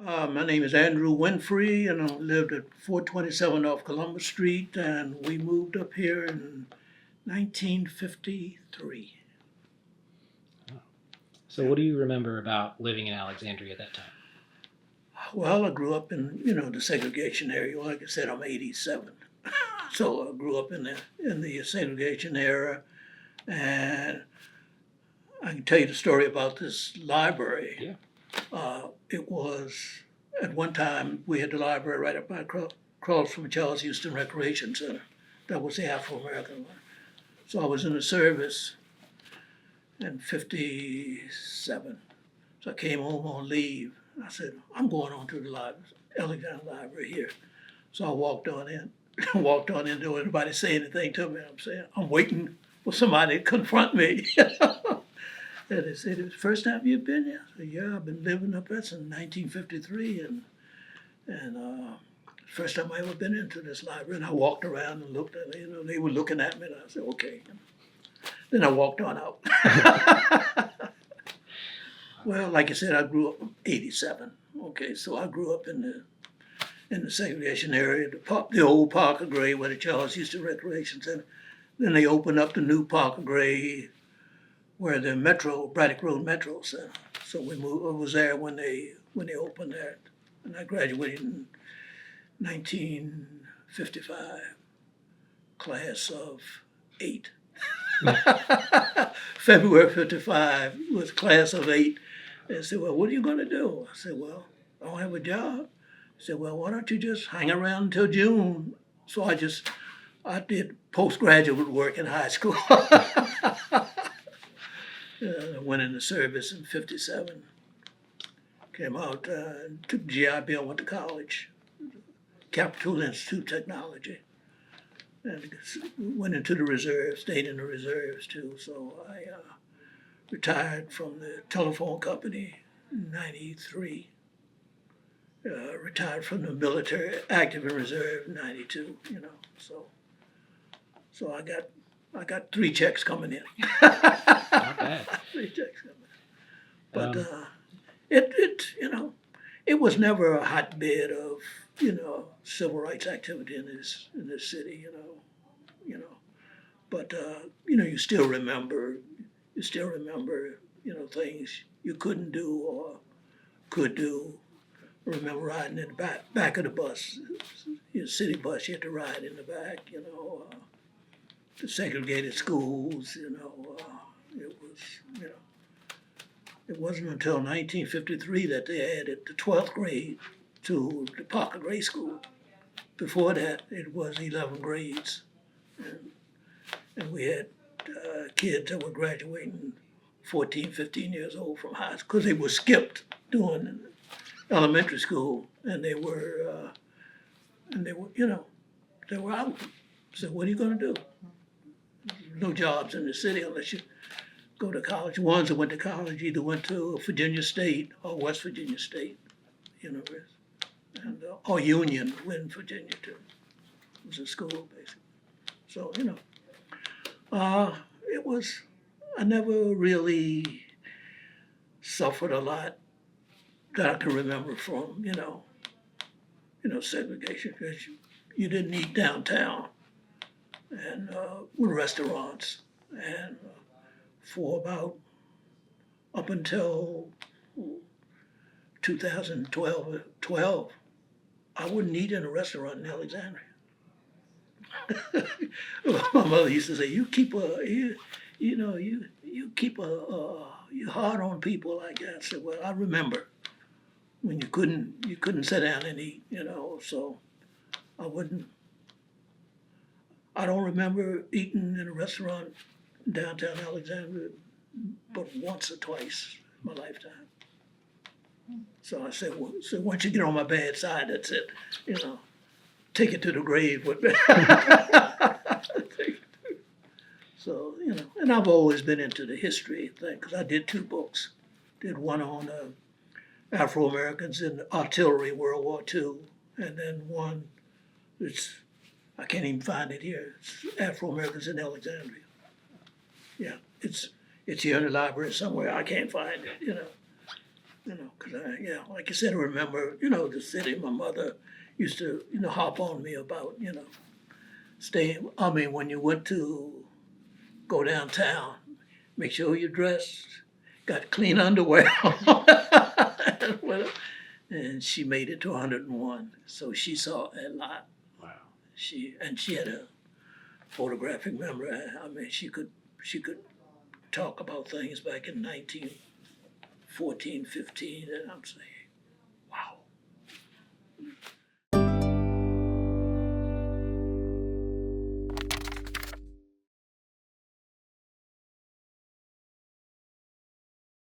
My name is Andrew Winfree, and I lived at 427 off Columbus Street, and we moved up here in 1953. So what do you remember about living in Alexandria at that time? Well, I grew up in, the segregation area. Like I said, I'm 87. So I grew up in the segregation era, and I can tell you the story about this library. Yeah. It was, at one time, we had the library right up by across from Charles Houston Recreation Center. That was the Afro-American one. So I was in the service in 57. So I came home on leave. I said, I'm going on to the library, Alexandria Library here. So I walked on in. Walked on in, didn't anybody say anything to me. I'm saying, I'm waiting for somebody to confront me. And they said, "It's the first time you've been here?" I said, "Yeah, I've been living up there since 1953, and first time I ever been into this library." And I walked around and looked at it, they were looking at me, and I said, "Okay." Then I walked on out. Well, like I said, I grew up in 87. Okay, so I grew up in the segregation area, the old Parker Gray where the Charles Houston Recreation Center. Then they opened up the new Parker Gray where the Braddock Road Metro Center. So we moved. I was there when they opened that, and I graduated in 1955, class of 8. February 55 was class of 8. They said, "Well, what are you going to do?" I said, "Well, I don't have a job." They said, "Well, why don't you just hang around until June?" So I did postgraduate work in high school. I went into service in 57. Came out, took GI Bill, went to college, Capitol Institute of Technology, and went into the reserves, stayed in the reserves too. So I retired from the telephone company in 93. Retired from the military, active in reserve in 92. So I got 3 checks coming in. Not bad. 3 checks coming in. But Um, it was never a hotbed of civil rights activity in this city. But you still remember things you couldn't do or could do. I remember riding in the back of the bus, city bus. You had to ride in the back. The segregated schools. It was It wasn't until 1953 that they added the 12th grade to the Parker Grade School. Before that, it was 11 grades. And we had kids that were graduating 14, 15 years old from high school because they were skipped during elementary school, and they were they were out. So what are you going to do? No jobs in the city unless you go to college. Ones that went to college either went to Virginia State or West Virginia State University, and or Union in Virginia too. It was a school basically. So it was. I never really suffered a lot that I can remember from segregation because you didn't eat downtown and with restaurants and for about up until 2012, I wouldn't eat in a restaurant in Alexandria. My mother used to say, "You keep you keep you hard on people like that." I said, "Well, I remember when you couldn't sit down and eat, so I wouldn't. I don't remember eating in a restaurant in downtown Alexandria, but once or twice in my lifetime." So I said, "Well, so once you get on my bad side, that's it. Take it to the grave with me." So and I've always been into the history thing because I did 2 books. Did one on Afro Americans in artillery World War II, and then one that's I can't even find it here. It's Afro Americans in Alexandria. Yeah, it's here in the library somewhere. I can't find it. you know, cause yeah, like I said, I remember, the city, my mother used to, hop on me about, when you went to go downtown, make sure you're dressed, got clean underwear on. And she made it to 101, so she saw a lot. Wow. She had a photographic memory. I mean, she could talk about things back in 1914, 15, and I'm saying,